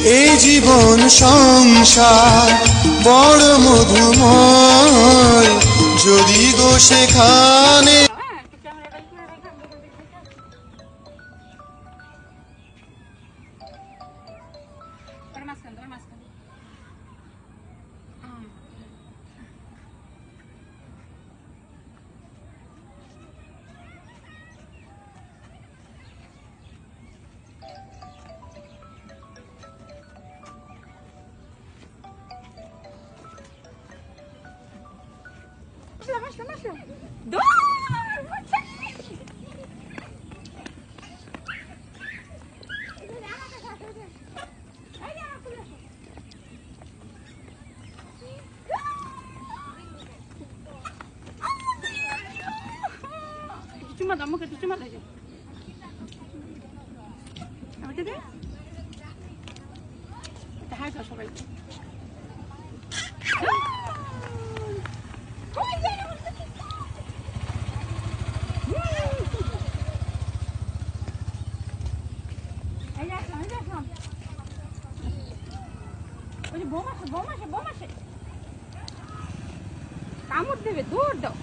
এই জীবন সংসার বড় মধুময়, যদি গো সেখানে cuma kamu ke cuma aja. Apa tadi? Tahan kau sampai. কামড় দেবে, দৌড় দাও।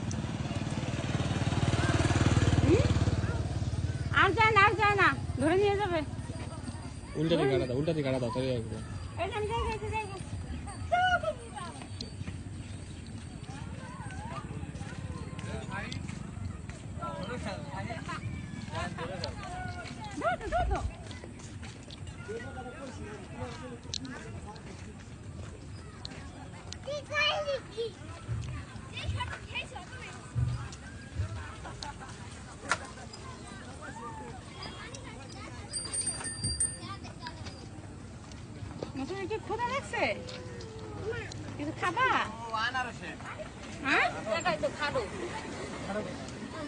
আর যায় না, আর যায় না, ধরে নিয়ে যাবে। উল্টা দিকে গাড়া দাও, উল্টা দিকে গাড়া দাও, তাহলে আসবে। এই আমি যাই যাই যাই। দৌড়। কি ক্ষুধা লাগছে? কিছু খাবা? হ্যাঁ?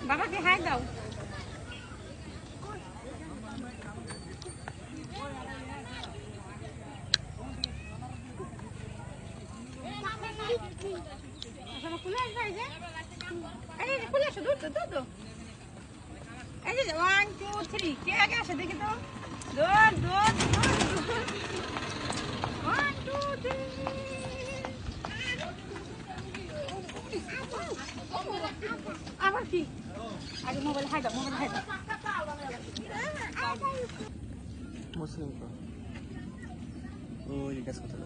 বাবাকে হাই দাও। খুলে আসবে এই যে, খুলে আসো, দূর তো। এই যে 1 2 3 কে আগে আসে দেখি তো। দৌড়। 1 2 3। আবার কি? আগে মোবাইল হাই দাও। মুসলিম তো ওই কাজ করতে